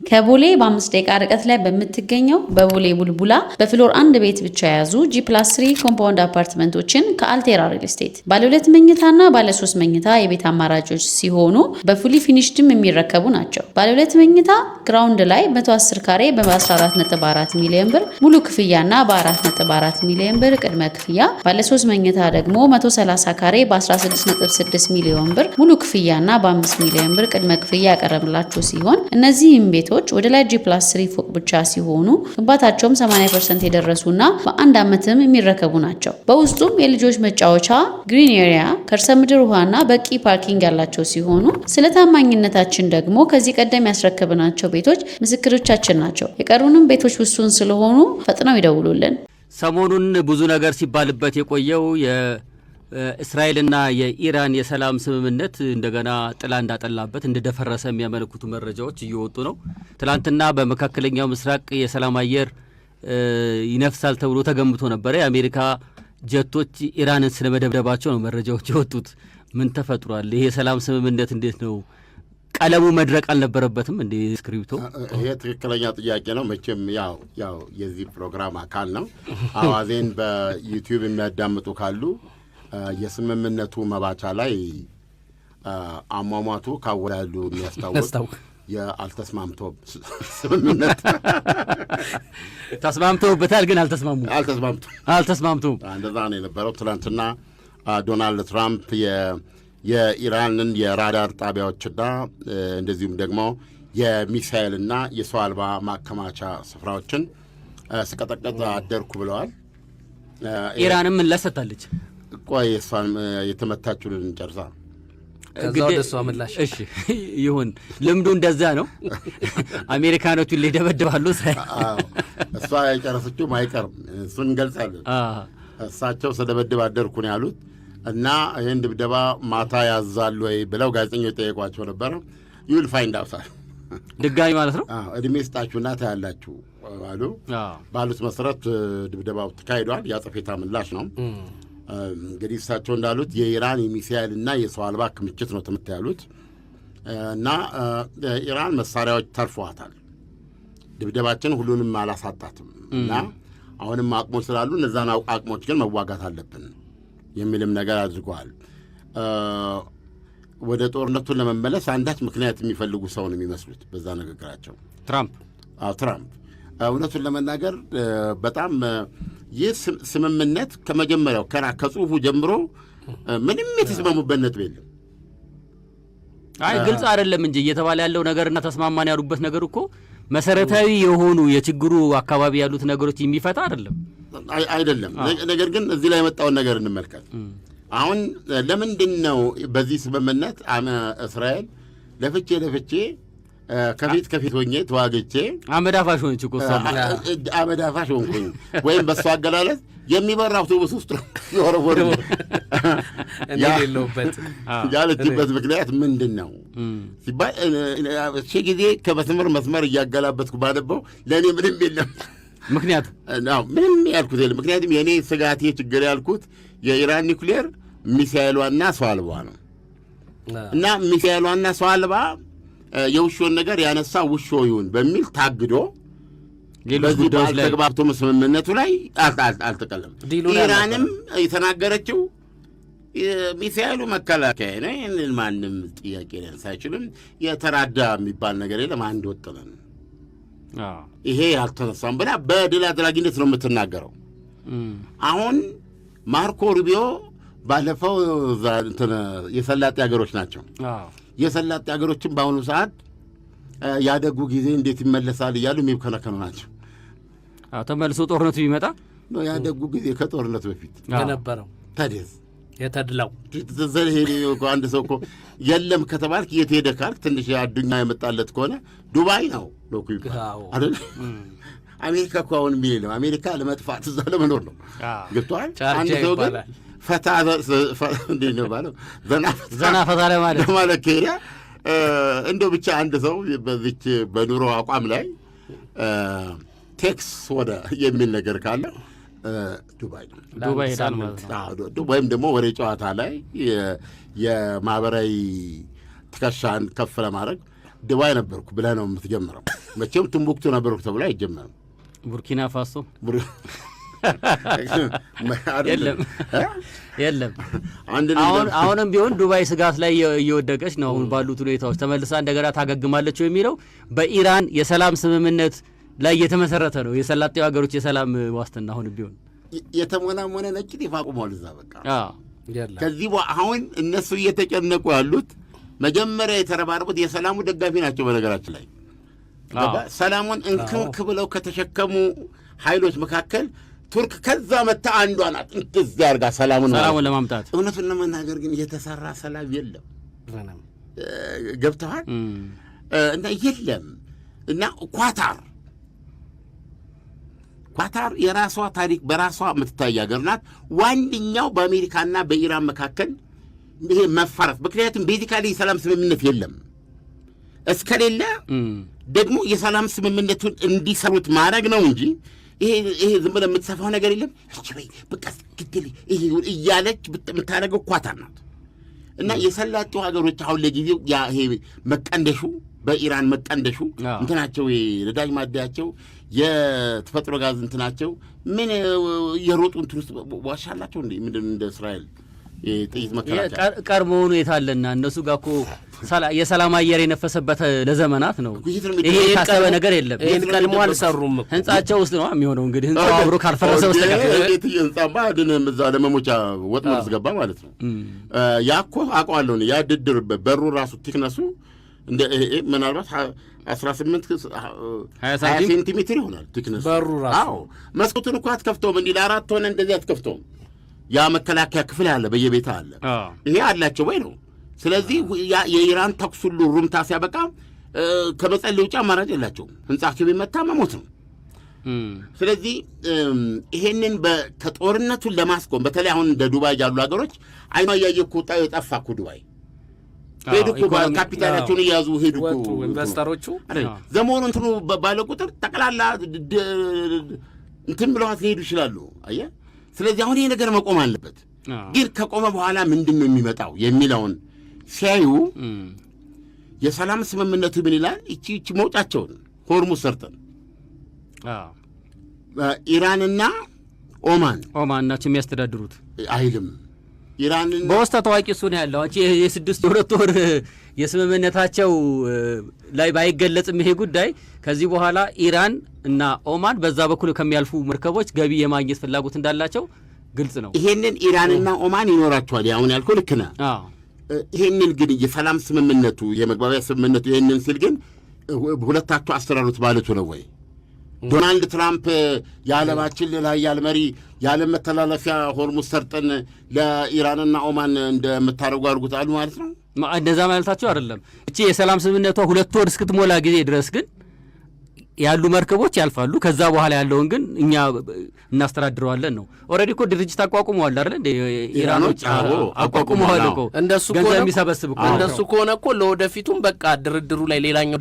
ከቦሌ በ5 ደቂቃ ርቀት ላይ በምትገኘው በቦሌ ቡልቡላ በፍሎር 1 ቤት ብቻ የያዙ G+3 ኮምፓውንድ አፓርትመንቶችን ከአልቴራ ሪል ስቴት ባለ 2 መኝታና ባለ 3 መኝታ የቤት አማራጮች ሲሆኑ በፉሊ ፊኒሽድም የሚረከቡ ናቸው። ባለ 2 መኝታ ግራውንድ ላይ 110 ካሬ በ14.4 ሚሊዮን ብር ሙሉ ክፍያና በ4.4 ሚሊዮን ብር ቅድመ ክፍያ፣ ባለ 3 መኝታ ደግሞ 130 ካሬ በ16.6 ሚሊዮን ብር ሙሉ ክፍያና በ5 ሚሊዮን ብር ቅድመ ክፍያ ያቀረብላችሁ ሲሆን እነዚህም ቤቶች ወደ ላይ G+3 ፎቅ ብቻ ሲሆኑ ግንባታቸውም 80% የደረሱና በአንድ ዓመትም የሚረከቡ ናቸው። በውስጡም የልጆች መጫወቻ፣ ግሪን ኤሪያ፣ ከርሰ ምድር ውሃና በቂ ፓርኪንግ ያላቸው ሲሆኑ ስለ ታማኝነታችን ደግሞ ከዚህ ቀደም ያስረከብናቸው ቤቶች ምስክሮቻችን ናቸው። የቀሩንም ቤቶች ውሱን ስለሆኑ ፈጥነው ይደውሉልን። ሰሞኑን ብዙ ነገር ሲባልበት የቆየው እስራኤልና የኢራን የሰላም ስምምነት እንደገና ጥላ እንዳጠላበት እንደደፈረሰ የሚያመለክቱ መረጃዎች እየወጡ ነው። ትላንትና በመካከለኛው ምስራቅ የሰላም አየር ይነፍሳል ተብሎ ተገምቶ ነበረ። የአሜሪካ ጀቶች ኢራንን ስለመደብደባቸው ነው መረጃዎች የወጡት። ምን ተፈጥሯል? ይሄ የሰላም ስምምነት እንዴት ነው? ቀለሙ መድረቅ አልነበረበትም እንዴ? ስክሪፕቶ ይሄ ትክክለኛ ጥያቄ ነው። መቼም ያው የዚህ ፕሮግራም አካል ነው። አዋዜን በዩቲዩብ የሚያዳምጡ ካሉ የስምምነቱ መባቻ ላይ አሟሟቱ ካወላሉ የሚያስታውቅ የአልተስማምቶ ስምምነት ተስማምተውበታል፣ ግን አልተስማሙም። እንደዛ ነው የነበረው። ትናንትና ዶናልድ ትራምፕ የኢራንን የራዳር ጣቢያዎችና እንደዚሁም ደግሞ የሚሳኤልና የሰው አልባ ማከማቻ ስፍራዎችን ስቀጠቀጥ አደርኩ ብለዋል። ኢራንም ምላሽ ሰጥታለች። ቆይ እሷን የተመታችሁልን እንጨርሳ ከዛ ወደ እሷ ምላሽ። እሺ ይሁን፣ ልምዱ እንደዛ ነው። አሜሪካኖቹን ሊደበድባሉ። እሷ የጨረሰችው አይቀርም፣ እሱን እንገልጻለን። እሳቸው ስለደበድብ አደርኩ ነው ያሉት እና ይህን ድብደባ ማታ ያዛሉ ወይ ብለው ጋዜጠኞች ጠየቋቸው ነበረ። ዩል ፋይንድ አውት ድጋሚ ማለት ነው። እድሜ ስጣችሁና ታያላችሁ አሉ። ባሉት መሰረት ድብደባው ተካሂዷል። ያጸፌታ ምላሽ ነው። እንግዲህ እሳቸው እንዳሉት የኢራን የሚሳኤል እና የሰው አልባ ክምችት ነው ትምታ ያሉት እና ኢራን መሳሪያዎች ተርፈዋታል። ድብደባችን ሁሉንም አላሳጣትም እና አሁንም አቅሞች ስላሉ እነዛን አቅሞች ግን መዋጋት አለብን የሚልም ነገር አድርገዋል። ወደ ጦርነቱን ለመመለስ አንዳች ምክንያት የሚፈልጉ ሰው ነው የሚመስሉት በዛ ንግግራቸው ትራምፕ። እውነቱን ለመናገር በጣም ይህ ስምምነት ከመጀመሪያው ከጽሁፉ ጀምሮ ምንም የተስማሙበት ነጥብ የለም። ግልጽ አይደለም እንጂ እየተባለ ያለው ነገርና ተስማማን ያሉበት ነገር እኮ መሰረታዊ የሆኑ የችግሩ አካባቢ ያሉት ነገሮች የሚፈታ አይደለም። ነገር ግን እዚህ ላይ የመጣውን ነገር እንመልከት። አሁን ለምንድን ነው በዚህ ስምምነት እስራኤል ለፍቼ ከፊት ሆኜ ተዋግቼ አመዳፋሽ ሆነች እኮ አመዳፋሽ ሆንኩኝ ወይም በሷ አገላለጽ የሚበራ አውቶቡስ ውስጥ የወረወሩ ያለችበት ምክንያት ምንድን ነው ሲባል ጊዜ መስመር እያገላበትኩ ባነበው ለእኔ ምንም የለም ምንም ያልኩት የለም። ምክንያቱም የእኔ ስጋቴ ችግር ያልኩት የኢራን ኒውክሌር ሚሳኤሏና ሰው አልባ ነው እና ሚሳኤሏና ሰው አልባ የውሾን ነገር ያነሳ ውሾ ይሁን በሚል ታግዶ በዚህ ባልተግባብቶ ስምምነቱ ላይ አልተቀለም። ኢራንም የተናገረችው ሚሳኤሉ መከላከያ ነው፣ ይህንን ማንም ጥያቄ ሊያነሳ አይችልም። የተራዳ የሚባል ነገር የለም፣ አንድ ወጥ ነን፣ ይሄ ያልተነሳም ብላ በድል አድራጊነት ነው የምትናገረው። አሁን ማርኮ ሩቢዮ ባለፈው የሰላጤ ሀገሮች ናቸው የሰላጤ ሀገሮችን በአሁኑ ሰዓት ያደጉ ጊዜ እንዴት ይመለሳል እያሉ የሚከነከኑ ናቸው። ተመልሶ ጦርነቱ ቢመጣ ያደጉ ጊዜ ከጦርነቱ በፊት የነበረው ታዲያስ የተድላው አንድ ሰው እኮ የለም ከተባልክ የት ሄደ ካልክ ትንሽ አዱኛ የመጣለት ከሆነ ዱባይ ነው አይደል? አሜሪካ እኮ አሁን የሚል ነው። አሜሪካ ለመጥፋት እዛ ለመኖር ነው። ገብቶሃል? አንድ ሰው ግን ፈታ እንዴት ነው ባለው ዘና ፈታ ለማለት ከሄደ እንደው ብቻ አንድ ሰው በዚች በኑሮ አቋም ላይ ቴክስ ወደ የሚል ነገር ካለ ዱባይ ነው። ዱባይ ሄዳል ማለት ነው። ወይም ደግሞ ወሬ ጨዋታ ላይ የማህበራዊ ትከሻን ከፍ ለማድረግ ዱባይ ነበርኩ ብለህ ነው የምትጀምረው። መቼም ቱምቡክቱ ነበርኩ ተብሎ አይጀመርም። ቡርኪና ፋሶ የለም። አሁንም ቢሆን ዱባይ ስጋት ላይ እየወደቀች ነው። አሁን ባሉት ሁኔታዎች ተመልሳ እንደገና ታገግማለች የሚለው በኢራን የሰላም ስምምነት ላይ የተመሰረተ ነው። የሰላጤው ሀገሮች የሰላም ዋስትና አሁን ቢሆን የተሞናሞነ ነጭ ጤፍ አቁሟል እዛ በቃ። ከዚህ አሁን እነሱ እየተጨነቁ ያሉት መጀመሪያ የተረባረቡት የሰላሙ ደጋፊ ናቸው። በነገራችን ላይ ሰላሙን እንክንክ ብለው ከተሸከሙ ኃይሎች መካከል ቱርክ ከዛ መታ አንዷ ናት። እንደዚያ አድርጋ ሰላሙን ለማምጣት እውነቱን ለመናገር ግን የተሰራ ሰላም የለም። ገብተዋል እና የለም እና ኳታር የራሷ ታሪክ በራሷ የምትታይ ሀገር ናት። ዋንኛው በአሜሪካና በኢራን መካከል ይሄ መፋረስ፣ ምክንያቱም ቤዚካሊ የሰላም ስምምነት የለም። እስከሌለ ደግሞ የሰላም ስምምነቱን እንዲሰሩት ማድረግ ነው እንጂ ይሄ ዝም ብለህ የምትሰፋው ነገር የለም። በቃ ግድል እያለች የምታደርገው ኳታር ናት። እና የሰላጤው ሀገሮች አሁን ለጊዜው ይሄ መቀንደሹ በኢራን መቀንደሹ እንትናቸው ነዳጅ ማደያቸው የተፈጥሮ ጋዝ እንትናቸው ምን የሮጡ እንትን ውስጥ ዋሻላቸው እንዴ? ምንድን እንደ እስራኤል ጥይት መከላከያ ቀድሞውኑ የታለና እነሱ ጋር እኮ የሰላም አየር የነፈሰበት ለዘመናት ነው። ይሄ የታሰበ ነገር የለም። ይሄን ቀድሞ አልሰሩም። ህንጻቸው ውስጥ ነው የሚሆነው። እንግዲህ ህንጻው አብሮ ካልፈረሰ በስተቀር ህንጻማ ድንም እዛ ለመሞቻ ወጥመድ ዝገባ ማለት ነው። ያ እኮ አውቀዋለሁ። ያ ድድር በሩ ራሱ ቲክነሱ እንደ ምናልባት 18 20 ሴንቲሜትር ይሆናል ቲክነሱ በሩ ራሱ። አዎ መስኮቱን እኮ አትከፍተውም። እንዲህ ለአራት ሆነ እንደዚህ አትከፍተውም። ያ መከላከያ ክፍል አለ፣ በየቤታ አለ። ይሄ አላቸው ወይ ነው። ስለዚህ የኢራን ተኩስ ሁሉ ሩምታ ሲያበቃ ከመጸለይ ውጭ አማራጭ የላቸውም። ህንጻቸው ቢመታ መሞት ነው። ስለዚህ ይሄንን ከጦርነቱን ለማስቆም በተለይ አሁን እንደ ዱባይ ያሉ ሀገሮች አይኗ እያየ እኮ ጠፋ እኮ ዱባይ ሄዱ እኮ ካፒታላቸውን እያዙ ሄዱ እኮ ኢንቨስተሮቹ። ዘመኑ እንትኑ ባለ ቁጥር ጠቅላላ እንትን ብለዋት ሊሄዱ ይችላሉ። አየህ። ስለዚህ አሁን ይሄ ነገር መቆም አለበት። ግን ከቆመ በኋላ ምንድን ነው የሚመጣው የሚለውን ሲያዩ የሰላም ስምምነቱ ምን ይላል? ይቺ መውጫቸውን ሆርሙዝ ሰርጠን ኢራንና ኦማን ናቸው የሚያስተዳድሩት አይልም። ኢራንና በውስጥ ታዋቂ እሱ ነው ያለው። የስድስት ወር የስምምነታቸው ላይ ባይገለጽም ይሄ ጉዳይ ከዚህ በኋላ ኢራን እና ኦማን በዛ በኩል ከሚያልፉ መርከቦች ገቢ የማግኘት ፍላጎት እንዳላቸው ግልጽ ነው። ይሄንን ኢራንና ኦማን ይኖራቸዋል። አሁን ያልኩህ ልክ ነህ። ይሄንን ግን የሰላም ስምምነቱ የመግባቢያ ስምምነቱ ይሄንን ሲል ግን ሁለታቸው አስተራሩት ማለቱ ነው ወይ? ዶናልድ ትራምፕ የዓለማችን ኃያል መሪ የዓለም መተላለፊያ ሆርሙዝ ሰርጠን ለኢራንና ኦማን እንደምታደርጉ አድርጉት አሉ ማለት ነው? እንደዛ ማለታቸው አይደለም። እቺ የሰላም ስምምነቷ 2 ወር እስክትሞላ ጊዜ ድረስ ግን ያሉ መርከቦች ያልፋሉ። ከዛ በኋላ ያለውን ግን እኛ እናስተዳድረዋለን ነው። ኦልሬዲ እኮ ድርጅት አቋቁመዋል አይደል እንዴ? ኢራኖች አቋቁመዋል እኮ እንደሱ ገንዘብ የሚሰበስብ እኮ። እንደሱ ከሆነ እኮ ለወደፊቱም በቃ ድርድሩ ላይ ሌላኛው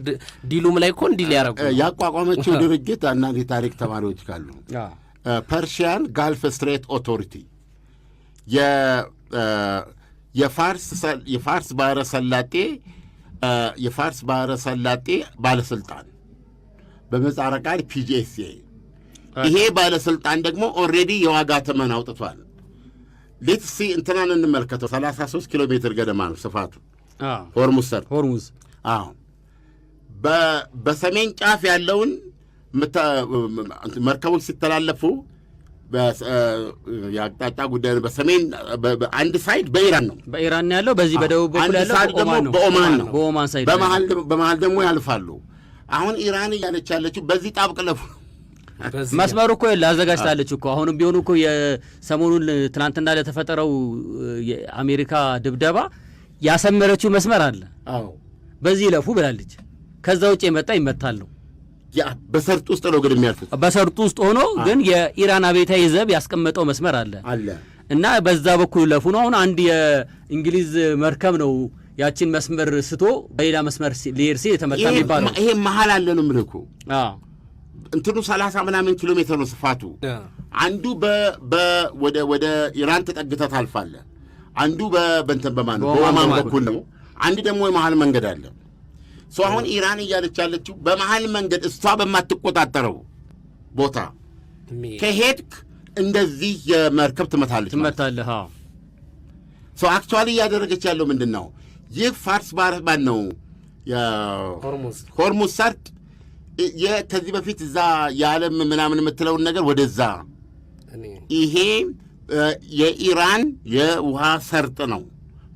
ዲሉም ላይ እኮ እንዲል ያደረጉ ያቋቋመችው ድርጅት አንዳንድ የታሪክ ተማሪዎች ካሉ ፐርሺያን ጋልፍ ስትሬት ኦቶሪቲ የፋርስ ባህረ ሰላጤ ባለስልጣን በምህጻረ ቃል ፒጂኤስኤ። ይሄ ባለስልጣን ደግሞ ኦልሬዲ የዋጋ ተመን አውጥቷል። ሌትሲ እንትናን እንመልከተው። 33 ኪሎ ሜትር ገደማ ነው ስፋቱ ሆርሙዝ። አዎ በሰሜን ጫፍ ያለውን መርከቦች ሲተላለፉ የአቅጣጫ ጉዳይ ነው። በሰሜን አንድ ሳይድ በኢራን ነው ያለው፣ በዚህ በደቡብ በኩል ያለው ደግሞ በኦማን ነው። በኦማን ሳይድ በመሀል ደግሞ ያልፋሉ። አሁን ኢራን እያለች ያለችው በዚህ ጣብቅለፉ መስመሩ እኮ አዘጋጅታለች እኮ። አሁንም ቢሆኑ እኮ የሰሞኑን ትናንትና ለተፈጠረው የአሜሪካ ድብደባ ያሰመረችው መስመር አለ። አዎ በዚህ ይለፉ ብላለች። ከዛ ውጭ የመጣ ይመታል ነው። በሰርጥ ውስጥ ነው ግን የሚያልፉት። በሰርጡ ውስጥ ሆኖ ግን የኢራን አብዮታዊ ዘብ ያስቀመጠው መስመር አለ እና በዛ በኩል ይለፉ ነው። አሁን አንድ የእንግሊዝ መርከብ ነው ያችን መስመር ስቶ በሌላ መስመር ሊሄድ ሲል የተመታ የሚባለው። ይሄ መሀል አለ ነው የምልህ እኮ። እንትኑ 30 ምናምን ኪሎ ሜትር ነው ስፋቱ። አንዱ ወደ ኢራን ተጠግተህ ታልፋለህ። አንዱ በእንትን በኦማን በኩል ነው። አንድ ደግሞ የመሀል መንገድ አለ። አሁን ኢራን እያለች ያለችው በመሀል መንገድ እሷ በማትቆጣጠረው ቦታ ከሄድክ እንደዚህ የመርከብ ትመታለች። አክቹዋሊ እያደረገች ያለው ምንድን ነው? ይህ ፋርስ ባህር ማን ነው ሆርሙዝ ሰርጥ ከዚህ በፊት እዛ የዓለም ምናምን የምትለውን ነገር ወደዛ ይሄ የኢራን የውሃ ሰርጥ ነው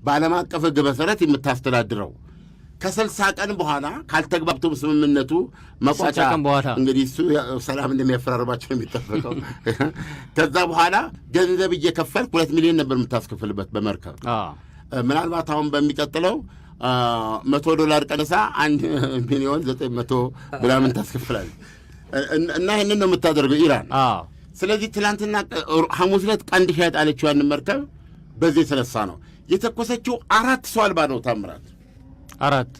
በዓለም አቀፍ ሕግ መሠረት የምታስተዳድረው። ከ60 ቀን በኋላ ካልተግባብቶም ስምምነቱ መቋጫ እንግዲህ እሱ ሰላም እንደሚያፈራርባቸው የሚጠበቀው። ከዛ በኋላ ገንዘብ እየከፈልክ 2 ሚሊዮን ነበር የምታስከፍልበት በመርከብ። ምናልባት አሁን በሚቀጥለው $100 ቀነሳ 1,900,000 ምናምን ታስከፍላለች እና ይህንን ነው የምታደርገው ኢራን። ስለዚህ ትላንትና ሐሙስ ዕለት ቀንድ ሻጥ አለችው ያንን መርከብ። በዚህ የተነሳ ነው የተኮሰችው። 4 ሰው አልባ ነው ታምራት። 4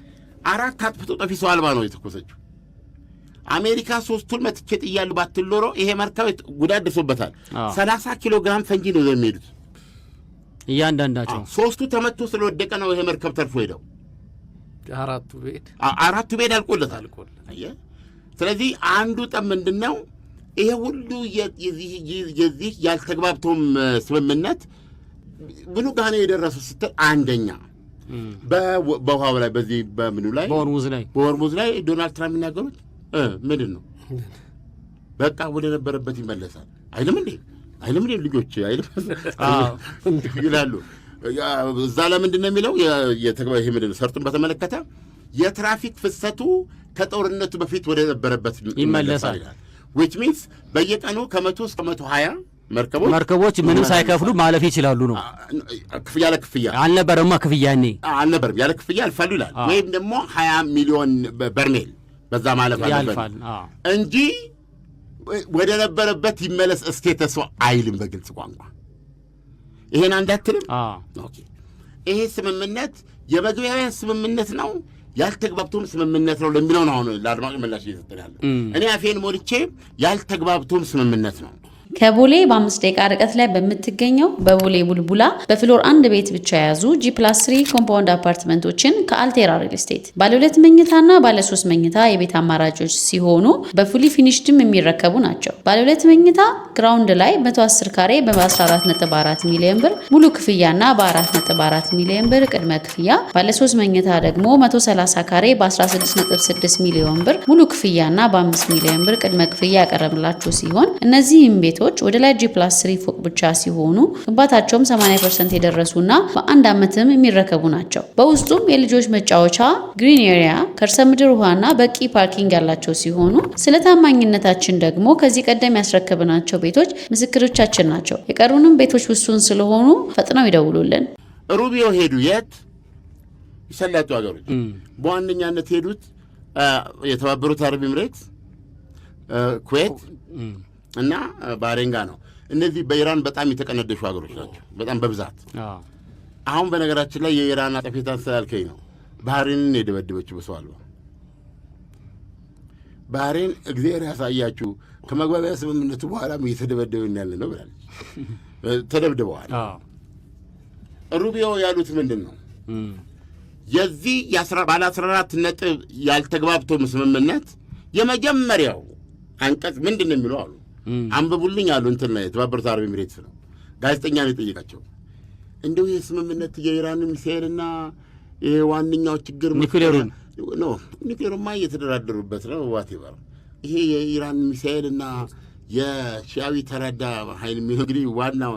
አጥፍቶ ጠፊ ሰው አልባ ነው የተኮሰችው። አሜሪካ 3ቱን መትቼ ጥያለሁ ባትል ኖሮ ይሄ መርከብ ጉዳት ደርሶበታል። 30 ኪሎ ግራም ፈንጂ ነው የሚሄዱት እያንዳንዳቸው። 3ቱ ተመቶ ስለወደቀ ነው ይሄ መርከብ ተርፎ ሄደው። 4ቱ ቤት አልቆለታል። ስለዚህ አንዱ ጠብ ምንድን ነው? ይሄ ሁሉ የዚህ ያልተግባብቶም ስምምነት ምኑ ጋር ነው የደረሰው ስትል አንደኛ በውሃው ላይ በዚህ በምኑ ላይ በሆርሙዝ ላይ ዶናልድ ትራምፕ የሚናገሩት ምንድን ነው? በቃ ወደ ነበረበት ይመለሳል አይልም እንዴ? ልጆች አይልም ይላሉ። እዛ ለምንድን ነው የሚለው? ይሄ ምንድን ነው ሰርጡን በተመለከተ የትራፊክ ፍሰቱ ከጦርነቱ በፊት ወደ ነበረበት ይመለሳል ይላል። ዊች ሚንስ በየቀኑ ከ100 እስከ 120 መርከቦች ምንም ሳይከፍሉ ማለፍ ይችላሉ ነው። ያለ ክፍያ አልነበረማ። ክፍያ እኔ አልነበረም። ያለ ክፍያ ያልፋሉ ይላል። ወይም ደግሞ 20 ሚሊዮን በርሜል በዛ ማለፍ አለበት እንጂ ወደ ነበረበት ይመለስ ስቴተስ አይልም በግልጽ ቋንቋ። ይሄን አንዳትልም። ይሄ ስምምነት የመግቢያውያን ስምምነት ነው ያልተግባብቶም ስምምነት ነው ለሚለው ነው አሁን ለአድማጭ ምላሽ እየሰጠን ያለው። እኔ አፌን ሞልቼ ያልተግባብቶም ስምምነት ነው። ከቦሌ በ5 ደቂቃ ርቀት ላይ በምትገኘው በቦሌ ቡልቡላ በፍሎር 1 ቤት ብቻ የያዙ G+3 ኮምፓውንድ አፓርትመንቶችን ከአልቴራ ሪል ስቴት ባለ 2 መኝታና ባለ 3 መኝታ የቤት አማራጮች ሲሆኑ በፉሊ ፊኒሽድም የሚረከቡ ናቸው። ባለ 2 መኝታ ግራውንድ ላይ 110 ካሬ በ14.4 ሚሊዮን ብር ሙሉ ክፍያና በ4.4 ሚሊዮን ብር ቅድመ ክፍያ፣ ባለ 3 መኝታ ደግሞ 130 ካሬ በ16.6 ሚሊዮን ብር ሙሉ ክፍያና በ5 ሚሊዮን ብር ቅድመ ክፍያ ያቀረብላችሁ ሲሆን እነዚህም ቤቶች ወደ ላይ G+3 ፎቅ ብቻ ሲሆኑ ግንባታቸውም 80% የደረሱና በአንድ ዓመትም የሚረከቡ ናቸው። በውስጡም የልጆች መጫወቻ፣ ግሪን ኤሪያ፣ ከርሰ ምድር ውሃና በቂ ፓርኪንግ ያላቸው ሲሆኑ ስለ ታማኝነታችን ደግሞ ከዚህ ቀደም ያስረከብናቸው ቤቶች ምስክሮቻችን ናቸው። የቀሩንም ቤቶች ውሱን ስለሆኑ ፈጥነው ይደውሉልን። ሩቢዮ ሄዱ። የት ይሰላጡ ሀገሮች በዋነኛነት ሄዱት የተባበሩት አረብ ኤምሬትስ፣ ኩዌት እና ባህሬን ጋር ነው። እነዚህ በኢራን በጣም የተቀነደሹ ሀገሮች ናቸው በጣም በብዛት። አሁን በነገራችን ላይ የኢራን አጠፌታን ስላልከኝ ነው ባህሬንን የደበደበችው በሰው አልባ። ባህሬን እግዚአብሔር ያሳያችሁ ከመግባቢያ ስምምነቱ በኋላም እየተደበደብን ያለ ነው ብላለች። ተደብድበዋል። ሩቢዮ ያሉት ምንድን ነው? የዚህ ባለ 14 ነጥብ ያልተግባብቶም ስምምነት የመጀመሪያው አንቀጽ ምንድን ነው የሚለው አሉ። አንብቡልኝ አሉ። እንትን ላይ የተባበሩት አረብ ኤሚሬትስ ነው ጋዜጠኛ ነው የጠየቃቸው። እንደው ይህ ስምምነት የኢራን ሚሳኤልና ዋነኛው ችግር ኒውክሌሩማ እየተደራደሩበት ነው ዋቴቨር። ይሄ የኢራን ሚሳኤልና የሺዓዊ ተራዳ ኃይል እንግዲህ ዋናው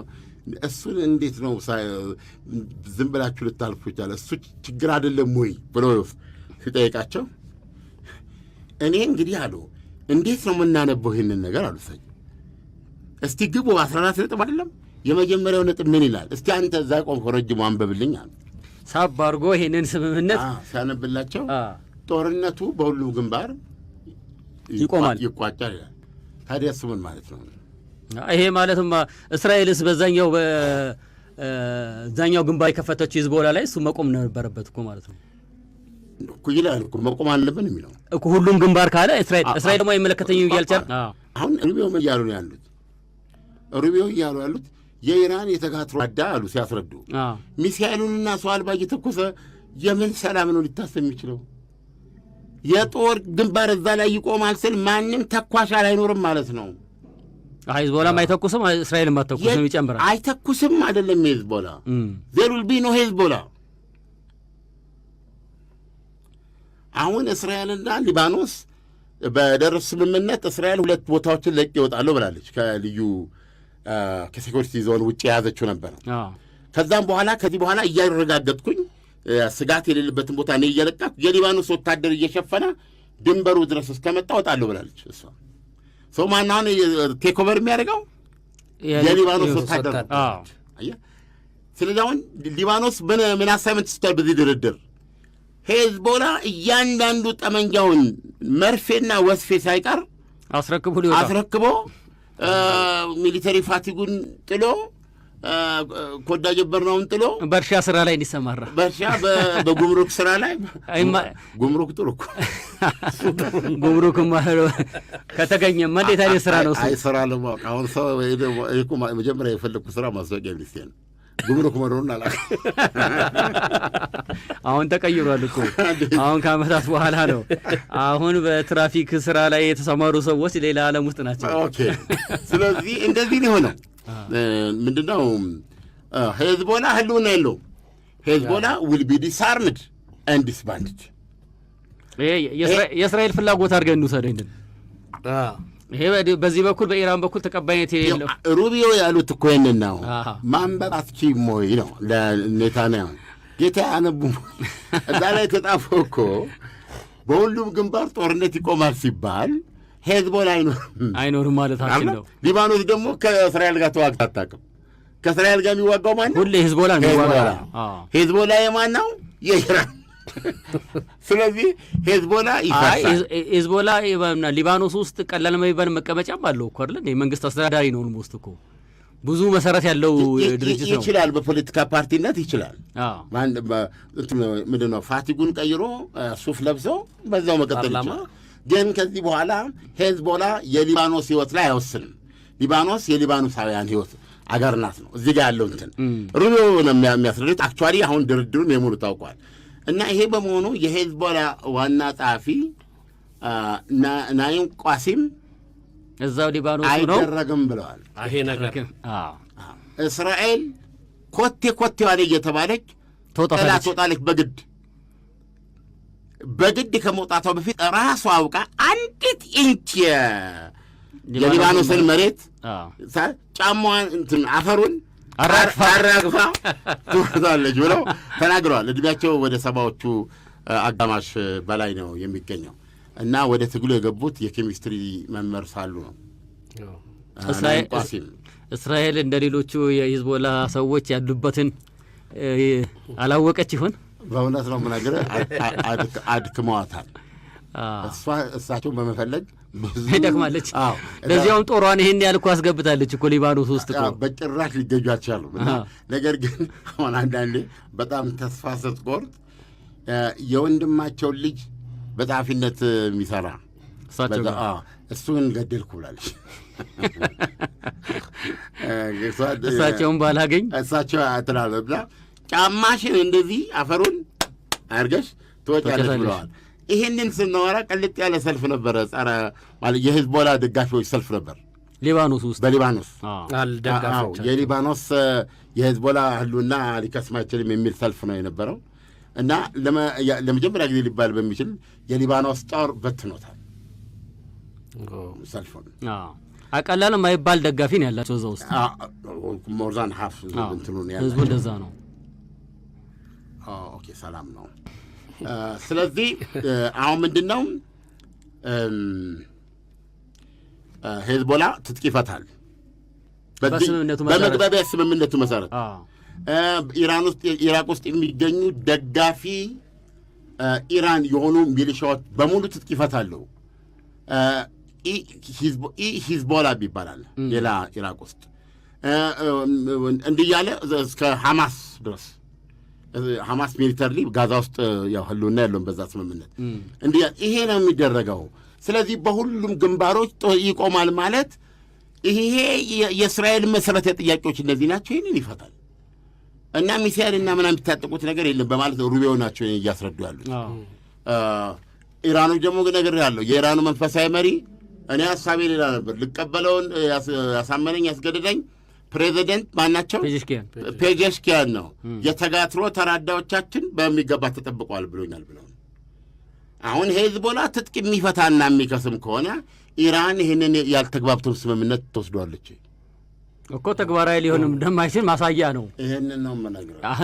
እሱን እንዴት ነው ዝም ብላችሁ ልታልፉ ይቻላል? እሱ ችግር አይደለም ወይ ብሎ ሲጠይቃቸው እኔ እንግዲህ አሉ እንዴት ነው የምናነበው ይህንን ነገር አሉሰኝ። እስቲ ግቡ 14 ነጥብ አይደለም የመጀመሪያው ነጥብ ምን ይላል? እስቲ አንተ እዛ ቆም ረጅሙ አንበብልኝ አሉ። ሳብ አድርጎ ይህንን ስምምነት ሲያነብላቸው ጦርነቱ በሁሉም ግንባር ይቋጫል ይላል። ታዲያ እሱ ምን ማለት ነው? ይሄ ማለትማ እስራኤልስ በዛኛው ግንባር የከፈተችው ሂዝቦላ ላይ እሱ መቆም ነበረበት እኮ ማለት ነው። እኮ ይላል እኮ መቆም አለብን የሚለው እኮ ሁሉም ግንባር ካለ እስራኤል ደግሞ አይመለከተኝም እያልቻል አሁን ሩቢዮ ምን እያሉ ነው ያሉት? ሩቢዮ እያሉ ያሉት የኢራን የተጋትሮ አዳ አሉ ሲያስረዱ ሚሳኤሉንና ሰው አልባ እየተኮሰ የምን ሰላም ነው ሊታሰብ የሚችለው? የጦር ግንባር እዛ ላይ ይቆማል ስል ማንም ተኳሽ አይኖርም ማለት ነው። ሂዝቦላም አይተኩስም፣ እስራኤልም አትተኩስም፣ ይጨምራል። አይተኩስም አይደለም ሂዝቦላ ዜር ዊል ቢ ኖ ሂዝቦላ። አሁን እስራኤልና ሊባኖስ በደረሱ ስምምነት እስራኤል 2 ቦታዎችን ለቅ ይወጣሉ ብላለች። ከልዩ ከሴኩሪቲ ዞን ውጭ የያዘችው ነበር። ከዛም በኋላ ከዚህ በኋላ እያረጋገጥኩኝ ስጋት የሌለበትን ቦታ እኔ እየለቃት የሊባኖስ ወታደር እየሸፈነ ድንበሩ ድረስ እስከመጣ እወጣለሁ ብላለች። እሷ ሰው ማናውን ቴክ ኦቨር የሚያደርገው የሊባኖስ ወታደር። ስለዚህ አሁን ሊባኖስ ምን አሳይመንት ስቷል በዚህ ድርድር? ሄዝቦላ እያንዳንዱ ጠመንጃውን መርፌና ወስፌ ሳይቀር አስረክቦ ሚሊተሪ ፋቲጉን ጥሎ ኮዳ ጀበርናውን ጥሎ በእርሻ ስራ ላይ እንዲሰማራ በእርሻ በጉምሩክ ስራ ላይ ጉምሩክ ጥሩ እኮ ጉምሩክ ከተገኘማ እንዴት አይነት ስራ ነው? አይ ስራ ለማወቅ አሁን ሰው እኮ መጀመሪያ የፈለግኩ ስራ ማስታወቂያ ሚኒስቴር ነው። ጉምሩክ መሆኑን አላውቅም። አሁን ተቀይሯል እኮ አሁን ከዓመታት በኋላ ነው። አሁን በትራፊክ ስራ ላይ የተሰማሩ ሰዎች ሌላ ዓለም ውስጥ ናቸው። ኦኬ። ስለዚህ እንደዚህ ሊሆነው ምንድነው? ሄዝቦላ ህልውና የለው። ሄዝቦላ ዊል ቢ ዲስአርምድ ኤንድ ዲስባንድድ። የእስራኤል ፍላጎት አድርገን እንውሰደው። ይሄ በዚህ በኩል በኢራን በኩል ተቀባይነት የሌለው ሩቢዮ ያሉት እኮ ይህንን ነው። ማንበብ አትችይም ወይ ነው ለኔታንያሁ። ጌታ ያነቡም እዛ ላይ ተጻፈው እኮ በሁሉም ግንባር ጦርነት ይቆማል ሲባል ሄዝቦላ አይኖርም ማለታችን ነው። ሊባኖስ ደግሞ ከእስራኤል ጋር ተዋግታ አታውቅም። ከእስራኤል ጋር የሚዋጋው ማን ነው? ሁሌ ሄዝቦላ ነው የሚዋጋው። ሄዝቦላ የማን ነው? የኢራን። ስለዚህ ሄዝቦላ ይፈርሳል። ሄዝቦላ ሊባኖስ ውስጥ ቀላል የማይባል መቀመጫም አለው እኮ አይደል? የመንግስት አስተዳዳሪ ነው። ውስጥ እኮ ብዙ መሰረት ያለው ድርጅት ነው። ይችላል፣ በፖለቲካ ፓርቲነት ይችላል። ምንድን ነው ፋቲጉን ቀይሮ ሱፍ ለብሶ በዛው መቀጠል ይችላል። ግን ከዚህ በኋላ ሄዝቦላ የሊባኖስ ህይወት ላይ አይወስንም። ሊባኖስ የሊባኖሳውያን ህይወት አገር ናት ነው እዚህ ጋር ያለው እንትን ሩቢዮ ነው የሚያስረዱት። አክቹዋሊ አሁን ድርድሩን የሙሉ ታውቋል። እና ይሄ በመሆኑ የሄዝቦላ ዋና ጸሐፊ ናይም ቋሲም እዛው ሊባኖስ ነው አይደረግም ብለዋል። ይሄ ነገር እስራኤል ኮቴዋን እየተባለች ትወጣለች በግድ ከመውጣቷ በፊት ራሷ አውቃ አንዲት ኢንች የሊባኖስን መሬት ጫማዋን እንትን አፈሩን አራግፋ ትወጣለች ብለው ተናግረዋል። እድሜያቸው ወደ 70ዎቹ አጋማሽ በላይ ነው የሚገኘው እና ወደ ትግሉ የገቡት የኬሚስትሪ መምህር ሳሉ ነው። እስራኤል እንደ ሌሎቹ የሂዝቦላ ሰዎች ያሉበትን አላወቀች ይሆን? በእውነት ነው የምናገርህ፣ አድክመዋታል። እሳቸውን በመፈለግ ደክማለች። ለዚያውም ጦሯን ይህን ያህል እኮ አስገብታለች እኮ ሊባኖስ ውስጥ እኮ በጭራሽ ሊገጁ አልቻሉም። ነገር ግን አሁን አንዳንዴ በጣም ተስፋ ስትቆርጥ የወንድማቸውን ልጅ በጸሐፊነት የሚሰራ እሱን ገደልኩ ብላለች። እሳቸውን ባላገኝ እሳቸው ትላለና ጫማሽን እንደዚህ አፈሩን አድርገሽ ትወጫለች ብለዋል። ይሄንን ስናወራ ቀልጥ ያለ ሰልፍ ነበረ፣ ጸረ ማለት የሂዝቦላ ደጋፊዎች ሰልፍ ነበር ሊባኖስ ውስጥ። በሊባኖስ የሊባኖስ የሂዝቦላ ህልውና ሊከስም አይችልም የሚል ሰልፍ ነው የነበረው እና ለመጀመሪያ ጊዜ ሊባል በሚችል የሊባኖስ ጦር በትኖታል ሰልፉን። ቀላል የማይባል ደጋፊ ነው ያላቸው እዛ ውስጥ ሞርዛን ሀፍ እንትኑን ያለ ህዝቡ እንደዛ ነው። ኦኬ ሰላም ነው። ስለዚህ አሁን ምንድን ነው ሄዝቦላ ትጥቅ ይፈታል በመግባቢያ ስምምነቱ መሰረት። ኢራቅ ውስጥ የሚገኙ ደጋፊ ኢራን የሆኑ ሚሊሻዎች በሙሉ ትጥቅ ይፈታሉ። ሂዝቦላ ይባላል ሌላ ኢራቅ ውስጥ እንዲህ እያለ እስከ ሐማስ ድረስ ሐማስ ሚሊተሪ ጋዛ ውስጥ ያው ህልውና ያለውን በዛ ስምምነት እንዲህ ይሄ ነው የሚደረገው። ስለዚህ በሁሉም ግንባሮች ይቆማል ማለት ይሄ የእስራኤል መሰረታዊ ጥያቄዎች እነዚህ ናቸው፣ ይህንን ይፈታል እና ሚሳኤል እና ምናምን የሚታጠቁት ነገር የለም በማለት ሩቢዮ ናቸው እያስረዱ ያሉት። ኢራኖች ደግሞ ነገር ያለው የኢራኑ መንፈሳዊ መሪ እኔ ሀሳቤ ሌላ ነበር፣ ልቀበለውን ያሳመነኝ ያስገደደኝ ፕሬዚደንት ማናቸው ፔጀሽኪያን ነው። የተጋትሮ ተራዳዮቻችን በሚገባ ተጠብቀዋል ብሎኛል ብለው አሁን ሄዝቦላ ትጥቅ የሚፈታና የሚከስም ከሆነ ኢራን ይህንን ያልተግባብተው ስምምነት ትወስዷለች እኮ ተግባራዊ ሊሆንም እንደማይችል ማሳያ ነው። ይሄንን ነው የምነግርህ።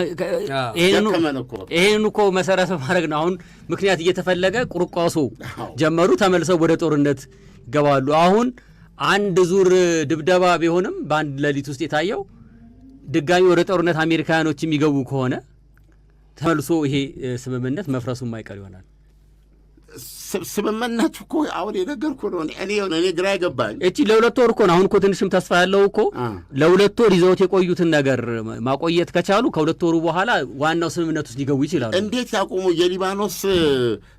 ይሄንን እኮ መሰረት ማድረግ ነው። አሁን ምክንያት እየተፈለገ ቁርቋሶ ጀመሩ፣ ተመልሰው ወደ ጦርነት ይገባሉ። አሁን አንድ ዙር ድብደባ ቢሆንም በአንድ ሌሊት ውስጥ የታየው ድጋሚ ወደ ጦርነት አሜሪካኖች የሚገቡ ከሆነ ተመልሶ ይሄ ስምምነት መፍረሱ የማይቀር ይሆናል። ስምምነቱ እኮ አሁን የነገርኩህ ነው። እኔ ግራ ይገባኝ እቺ ለሁለት ወር እኮ ነው። አሁን እኮ ትንሽም ተስፋ ያለው እኮ ለሁለት ወር ይዘውት የቆዩትን ነገር ማቆየት ከቻሉ ከሁለት ወሩ በኋላ ዋናው ስምምነት ውስጥ ሊገቡ ይችላሉ። እንዴት ያቆሙ? የሊባኖስ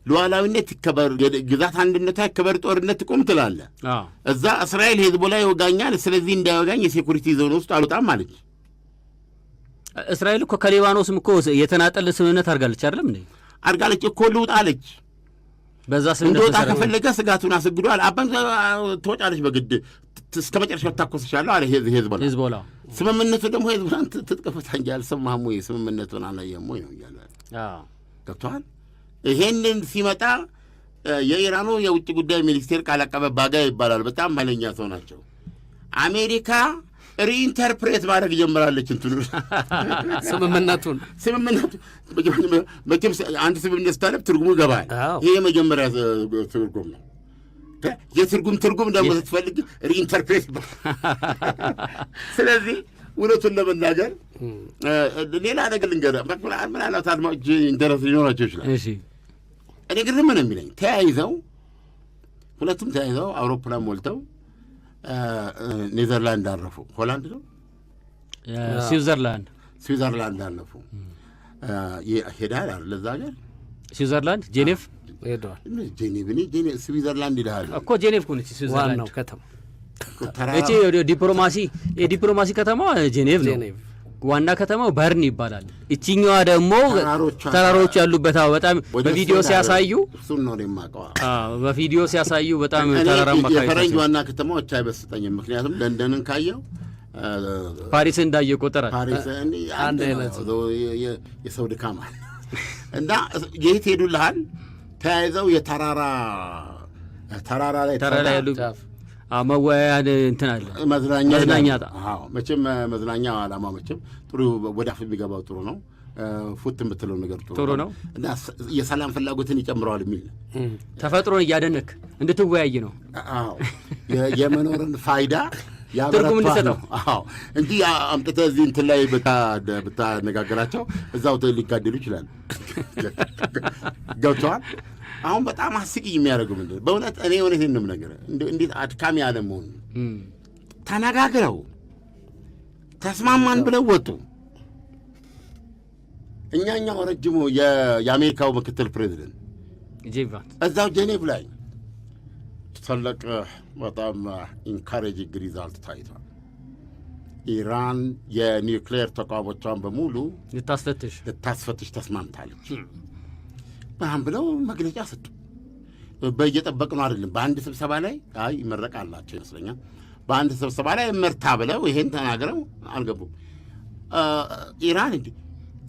ሉዓላዊነት ይከበር፣ ግዛት አንድነቷ ይከበር፣ ጦርነት ይቆም ትላለህ። እዛ እስራኤል ሄዝቦላ ይወጋኛል፣ ስለዚህ እንዳይወጋኝ የሴኩሪቲ ዞን ውስጥ አልወጣም አለች። እስራኤል እኮ ከሊባኖስም እኮ የተናጠል ስምምነት አድርጋለች አይደለም እንዴ? አድርጋለች እኮ ልውጣ አለች። በዛ ስምምነት እንደወጣ ከፈለገ ስጋቱን አስግዷል። አባን ትወጫለች በግድ እስከ መጨረሻው ታኮስሻለሁ አለ ሄዝቦላ። ስምምነቱ ደግሞ ሄዝቦላን ትጥቅ ፍታ እንጂ አልሰማህም ወይ? ስምምነቱን አላየህም ወይ ነው እያለ ገብቶሃል። ይሄንን ሲመጣ የኢራኑ የውጭ ጉዳይ ሚኒስቴር ቃል አቀባይ ባጋይ ይባላል። በጣም ኃይለኛ ሰው ናቸው። አሜሪካ ሪኢንተርፕሬት ማድረግ ጀምራለች እንትኑ ስምምነቱን መቼም አንድ ስምምነት ስታነብ ትርጉሙ ይገባል። ይሄ የመጀመሪያ ትርጉም ነው። የትርጉም ደግሞ ስትፈልግ ሪኢንተርፕሬት ስለዚህ እውነቱን ለመናገር ሌላ ነገር ልንገርህ። ምናልባት አድማጮች ኢንተረስት ሊኖራቸው ይችላል። እኔ ግርም ነው የሚለኝ ሁለቱም ተያይዘው አውሮፕላን ሞልተው ኔዘርላንድ አረፉ። ሆላንድ ነው ስዊዘርላንድ አለፉ። ሄዳል አይደል? ለዛ ሀገር ስዊዘርላንድ ጄኔቭ ሄደዋል። ስዊዘርላንድ ይልሃል እኮ ጄኔቭ እኮ ነች ስዊዘርላንድ ዋናው ከተማ። እቺ የዲፕሎማሲ ከተማ ጄኔቭ ነው። ዋና ከተማው በርን ይባላል። እቺኛዋ ደግሞ ተራሮች ያሉበት በጣም በቪዲዮ ሲያሳዩ እሱን ነው የማውቀው። በቪዲዮ ሲያሳዩ በጣም ተራራማ አካባቢ። የፈረንጅ ዋና ከተማዎች አይበስጠኝም፣ ምክንያቱም ለንደንን ካየው ፓሪስ እንዳየ ቆጠረ። ፓሪስ አንድ አይነት የሰው ድካም እና የት ሄዱልሃል? ተያይዘው የተራራ ላይ ያሉ መወያያን እንትን አለ መዝናኛ። መቼም መዝናኛ ዓላማ መቼም ጥሩ ወዳፍ የሚገባው ጥሩ ነው። ፉት የምትለው ነገር ጥሩ ነው እና የሰላም ፍላጎትን ይጨምረዋል የሚል ተፈጥሮን እያደነክ እንድትወያይ ነው። የመኖርን ፋይዳ ትርጉም እንዲሰጠው እንጂ አምጥተህ እዚህ እንትን ላይ ብታነጋገራቸው እዛው ሊጋደሉ ይችላሉ። ገብቶሃል? አሁን በጣም አስቂኝ የሚያደርገው ምንድን ነው? በእውነት እኔ እውነቴን ነው የምነግርህ፣ እንዴት አድካሚ አለመሆኑ። ተነጋግረው ተስማማን ብለው ወጡ። እኛኛው ረጅሙ የአሜሪካው ምክትል ፕሬዚደንት እዛው ጄኔቭ ላይ ትልቅ በጣም ኢንካሬጂንግ ሪዛልት ታይቷል። ኢራን የኒውክሌር ተቋሞቿን በሙሉ ልታስፈትሽ ተስማምታለች ምናምን ብለው መግለጫ ሰጡ። በየጠበቅ ነው አይደለም። በአንድ ስብሰባ ላይ ይመረቃላቸው ይመስለኛል። በአንድ ስብሰባ ላይ መርታ ብለው ይሄን ተናግረው አልገቡም። ኢራን እንዲ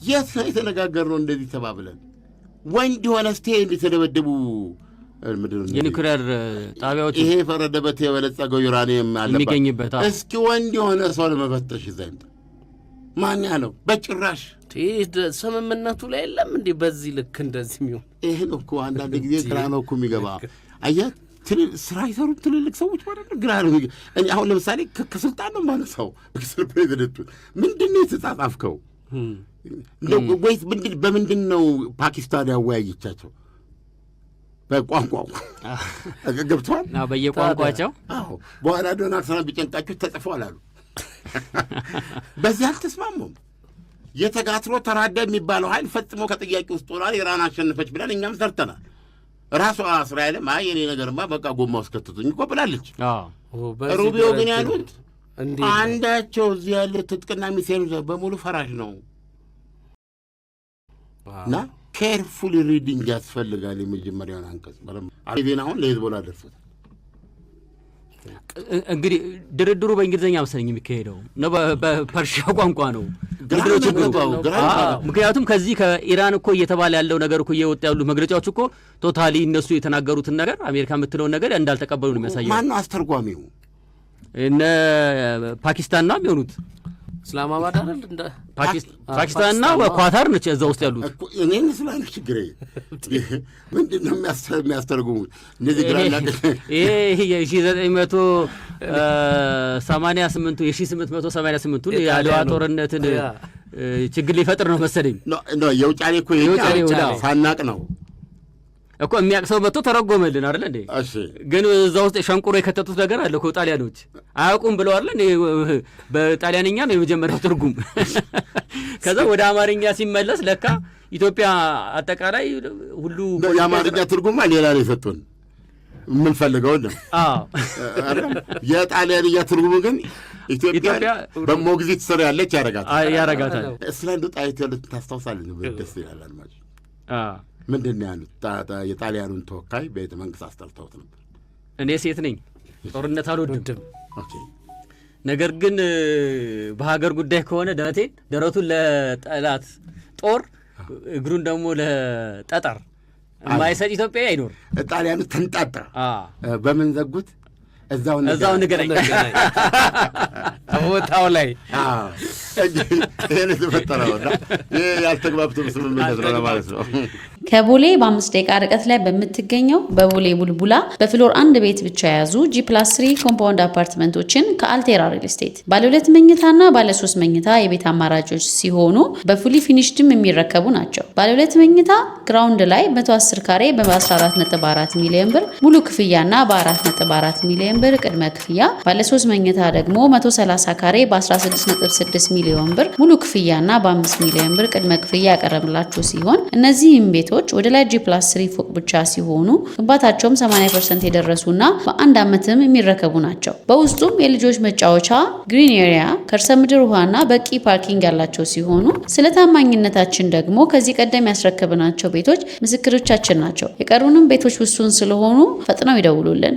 የት ነው የተነጋገርነው? እንደዚህ ተባብለን ወንድ የሆነ ስቴ እንዲተደበደቡ የኒውክሌር ጣቢያዎች ይሄ ፈረደበት የበለጸገው ዩራኒየም የሚገኝበት እስኪ ወንድ የሆነ ሰው ለመፈተሽ ይዘንድ ማን ያለው? በጭራሽ ስምምነቱ ላይ የለም እንዲህ በዚህ ልክ እንደዚህ የሚሆን ይህን እኮ አንዳንድ ጊዜ ግራ ነው እኮ የሚገባ። አየህ ስራ ይሰሩ ትልልቅ ሰዎች ማለት ነው። ግራ ነው። አሁን ለምሳሌ ከስልጣን ነው ማለት ሰው ምክትል ፕሬዚደንቱ ምንድን ነው የተጻጻፍከው? ወይስ በምንድን ነው ፓኪስታን ያወያየቻቸው? በቋንቋው ገብተዋል። በየቋንቋቸው በኋላ ዶናልድ ትራምፕ ቢጨንቃቸው ተጽፈዋል አሉ። በዚህ አልተስማሙም። የተጋትሮ ተራዳ የሚባለው ኃይል ፈጽሞ ከጥያቄ ውስጥ ሆኗል። ኢራን አሸነፈች ብለን እኛም ሰርተናል። ራሷ እስራኤልም አይ የኔ ነገርማ በቃ ጎማ ውስጥ ከተቱኝ እኮ ብላለች። ሩቢዮ ግን ያሉት አንዳቸው እዚህ ያለ ትጥቅና ሚሳኤል በሙሉ ፈራሽ ነው እና ኬርፉሊ ሪዲንግ ያስፈልጋል። የመጀመሪያውን አንቀጽ ዜናውን ለሂዝቦላ ደርሶታል። እንግዲህ ድርድሩ በእንግሊዝኛ መሰለኝ የሚካሄደው ነው፣ በፐርሺያ ቋንቋ ነው። ምክንያቱም ከዚህ ከኢራን እኮ እየተባለ ያለው ነገር እኮ እየወጣ ያሉ መግለጫዎች እኮ ቶታሊ እነሱ የተናገሩትን ነገር አሜሪካ የምትለውን ነገር እንዳልተቀበሉ ነው የሚያሳየው። ማነው አስተርጓሚው? እነ ፓኪስታን ነው የሚሆኑት። እስላማባድ አይደል እንደ ፓኪስታንና ኳታር ነች እዛ ውስጥ ያሉት። እኔ ምስላን ችግር ምንድነው የሚያስተርጉሙት እነዚህ ግራና ይሄ የ1888 የአድዋ ጦርነትን ችግር ሊፈጥር ነው መሰለኝ። የውጫሌ እኮ ሳናቅ ነው እኮ የሚያቅሰው መጥቶ ተረጎመልን አይደል እንዴ? ግን እዛ ውስጥ ሸንቁሮ የከተቱት ነገር አለ እኮ ጣሊያኖች አያውቁም ብለው አይደል እንዴ? በጣሊያንኛ ነው የመጀመሪያው ትርጉም። ከዛ ወደ አማርኛ ሲመለስ ለካ ኢትዮጵያ አጠቃላይ ሁሉ የአማርኛ ትርጉማ ሌላ ነው የሰጡን የምንፈልገው ነው። የጣሊያንኛ ትርጉሙ ግን ኢትዮጵያ በሞግዚት ስር ያለች ያረጋታል። እስላንዱ ጣይቱ ያሉት ታስታውሳለህ? ደስ ይላል። አልማጭ ምንድን ነው ያሉት? የጣሊያኑን ተወካይ ቤተ መንግስት አስጠርተውት ነበር። እኔ ሴት ነኝ፣ ጦርነት አልወድም፣ ነገር ግን በሀገር ጉዳይ ከሆነ ደረቱን ለጠላት ጦር እግሩን ደግሞ ለጠጠር የማይሰጥ ኢትዮጵያ አይኖር። ጣሊያኑ ተንጣጣ። በምን ዘጉት? እዛው ንገረኝ ቦታው ላይ ይሄን የተፈጠረውና ያልተግባብቶ ስምምነት ነው ማለት ነው። ከቦሌ በ5 ደቂቃ ርቀት ላይ በምትገኘው በቦሌ ቡልቡላ በፍሎር 1 ቤት ብቻ የያዙ G+3 ኮምፓውንድ አፓርትመንቶችን ከአልቴራ ሪል ስቴት ባለ 2 መኝታና ባለ 3 መኝታ የቤት አማራጮች ሲሆኑ በፉሊ ፊኒሽድም የሚረከቡ ናቸው። ባለ 2 መኝታ ግራውንድ ላይ 110 ካሬ በ14.4 ሚሊዮን ብር ሙሉ ክፍያና በ4.4 ሚሊዮን ብር ቅድመ ክፍያ፣ ባለ 3 መኝታ ደግሞ 130 ካሬ በ16.6 ሚሊዮን ብር ሙሉ ክፍያና በ5 ሚሊዮን ብር ቅድመ ክፍያ ያቀረብላችሁ ሲሆን እነዚህም ቤቶች ወደ ላይ G+3 ፎቅ ብቻ ሲሆኑ ግንባታቸውም 80% የደረሱና በአንድ ዓመትም የሚረከቡ ናቸው። በውስጡም የልጆች መጫወቻ፣ ግሪን ኤሪያ፣ ከርሰ ምድር ውሃና በቂ ፓርኪንግ ያላቸው ሲሆኑ ስለ ታማኝነታችን ደግሞ ከዚህ ቀደም ያስረከብናቸው ቤቶች ምስክሮቻችን ናቸው። የቀሩንም ቤቶች ውሱን ስለሆኑ ፈጥነው ይደውሉልን።